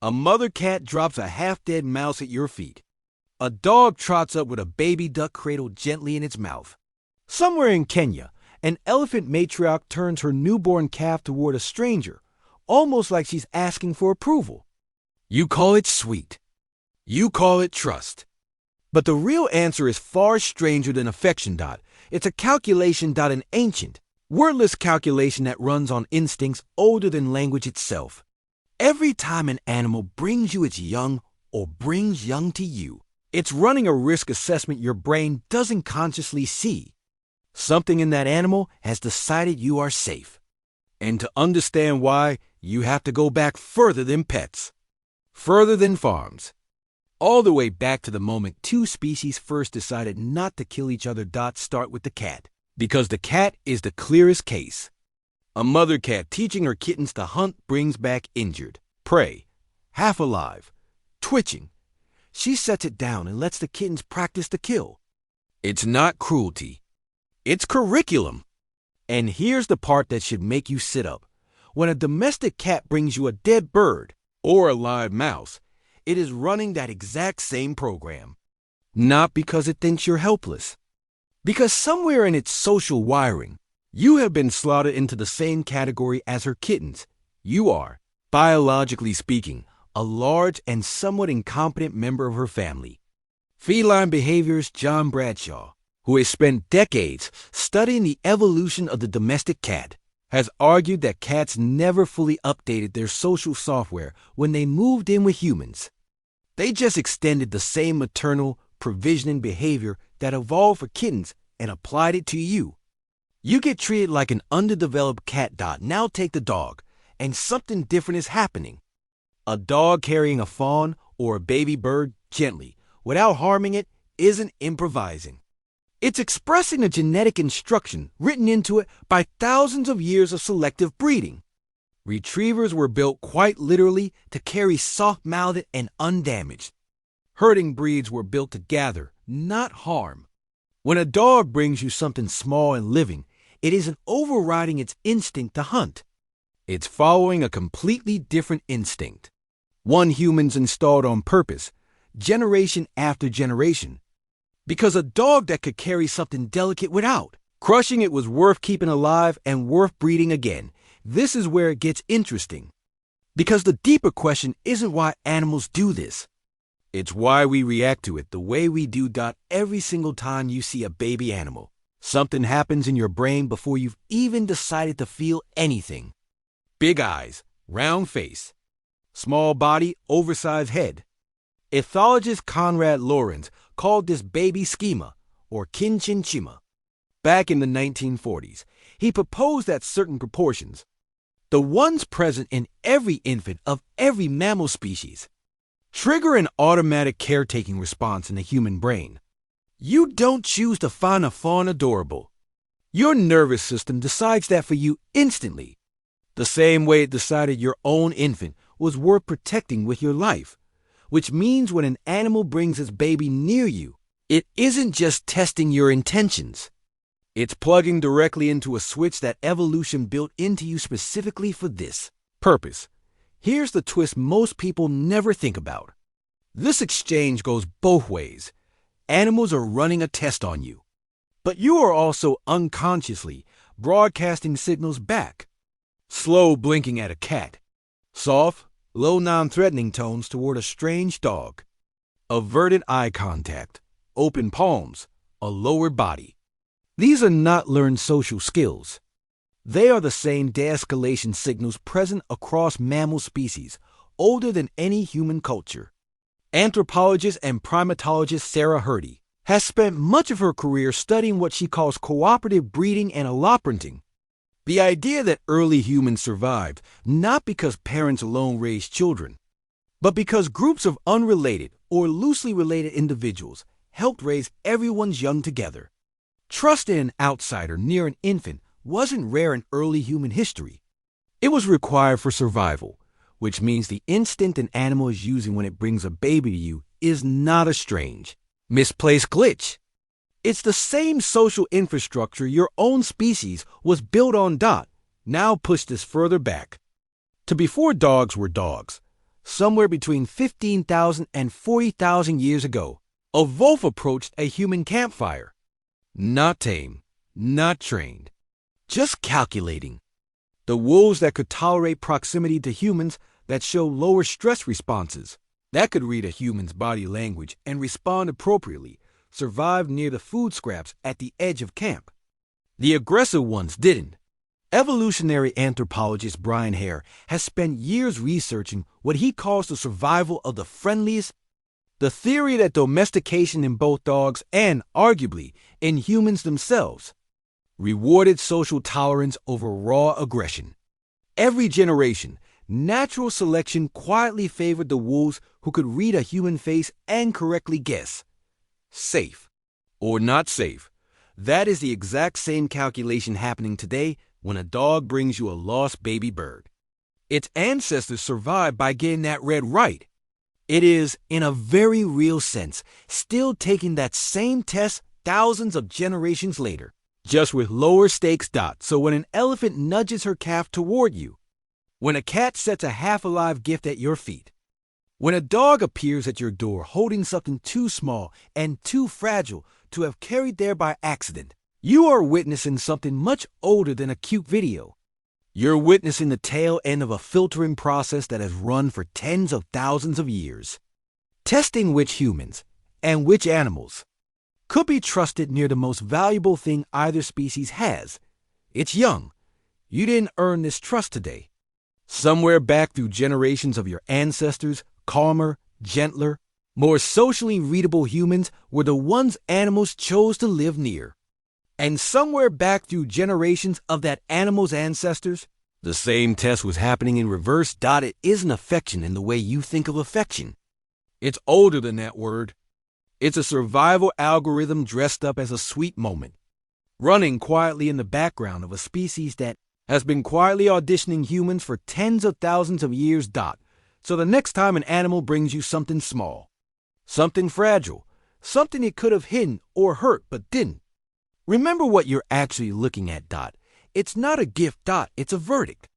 A mother cat drops a half-dead mouse at your feet. A dog trots up with a baby duck cradled gently in its mouth. Somewhere in Kenya, an elephant matriarch turns her newborn calf toward a stranger, almost like she's asking for approval. You call it sweet. You call it trust. But the real answer is far stranger than affection. It's a calculation. An ancient, wordless calculation that runs on instincts older than language itself. Every time an animal brings you its young or brings young to you, it's running a risk assessment your brain doesn't consciously see. Something in that animal has decided you are safe. And to understand why, you have to go back further than pets, further than farms, all the way back to the moment two species first decided not to kill each other. Start with the cat, because the cat is the clearest case. A mother cat teaching her kittens to hunt brings back injured prey, half alive, twitching. She sets it down and lets the kittens practice the kill. It's not cruelty. It's curriculum. And here's the part that should make you sit up. When a domestic cat brings you a dead bird or a live mouse, it is running that exact same program. Not because it thinks you're helpless. Because somewhere in its social wiring, you have been slotted into the same category as her kittens. You are, biologically speaking, a large and somewhat incompetent member of her family. Feline behaviorist John Bradshaw, who has spent decades studying the evolution of the domestic cat, has argued that cats never fully updated their social software when they moved in with humans. They just extended the same maternal, provisioning behavior that evolved for kittens and applied it to you. You get treated like an underdeveloped cat. Now take the dog, and something different is happening. A dog carrying a fawn or a baby bird gently, without harming it, isn't improvising. It's expressing a genetic instruction written into it by thousands of years of selective breeding. Retrievers were built quite literally to carry soft-mouthed and undamaged. Herding breeds were built to gather, not harm. When a dog brings you something small and living, it isn't overriding its instinct to hunt. It's following a completely different instinct. One humans installed on purpose, generation after generation. Because a dog that could carry something delicate without, crushing it was worth keeping alive and worth breeding again. This is where it gets interesting. Because the deeper question isn't why animals do this. It's why we react to it the way we do. Every single time you see a baby animal, something happens in your brain before you've even decided to feel anything. Big eyes, round face, small body, oversized head. Ethologist Conrad Lorenz called this baby schema, or kinchinchima. Back in the 1940s, he proposed that certain proportions, the ones present in every infant of every mammal species, trigger an automatic caretaking response in the human brain. You don't choose to find a fawn adorable. Your nervous system decides that for you instantly, the same way it decided your own infant was worth protecting with your life. Which means when an animal brings its baby near you, it isn't just testing your intentions. It's plugging directly into a switch that evolution built into you specifically for this purpose. Here's the twist most people never think about. This exchange goes both ways. Animals are running a test on you. But you are also unconsciously broadcasting signals back. Slow blinking at a cat. Soft, low non-threatening tones toward a strange dog. Averted eye contact. Open palms. A lower body. These are not learned social skills. They are the same de-escalation signals present across mammal species, older than any human culture. Anthropologist and primatologist Sarah Hrdy has spent much of her career studying what she calls cooperative breeding and allopranting. The idea that early humans survived not because parents alone raised children, but because groups of unrelated or loosely related individuals helped raise everyone's young together. Trust in an outsider near an infant wasn't rare in early human history. It was required for survival, which means the instinct an animal is using when it brings a baby to you is not a strange, misplaced glitch. It's the same social infrastructure your own species was built on. Now push this further back to before dogs were dogs. Somewhere between 15,000 and 40,000 years ago, a wolf approached a human campfire. Not tame, not trained, just calculating. The wolves that could tolerate proximity to humans, that show lower stress responses, that could read a human's body language and respond appropriately, survived near the food scraps at the edge of camp. The aggressive ones didn't. Evolutionary anthropologist Brian Hare has spent years researching what he calls the survival of the friendliest, the theory that domestication in both dogs and, arguably, in humans themselves, rewarded social tolerance over raw aggression. Every generation, natural selection quietly favored the wolves who could read a human face and correctly guess. Safe or not safe. That is the exact same calculation happening today when a dog brings you a lost baby bird. Its ancestors survived by getting that red right. It is, in a very real sense, still taking that same test thousands of generations later, just with lower stakes. So when an elephant nudges her calf toward you, when a cat sets a half-alive gift at your feet, when a dog appears at your door holding something too small and too fragile to have carried there by accident, you are witnessing something much older than a cute video. You're witnessing the tail end of a filtering process that has run for tens of thousands of years, testing which humans and which animals could be trusted near the most valuable thing either species has, its young. You didn't earn this trust today. Somewhere back through generations of your ancestors, calmer, gentler, more socially readable humans were the ones animals chose to live near. And somewhere back through generations of that animal's ancestors, the same test was happening in reverse. It isn't affection in the way you think of affection. It's older than that word. It's a survival algorithm dressed up as a sweet moment, running quietly in the background of a species that has been quietly auditioning humans for tens of thousands of years. So the next time an animal brings you something small, something fragile, something it could have hidden or hurt but didn't, remember what you're actually looking at. It's not a gift. It's a verdict.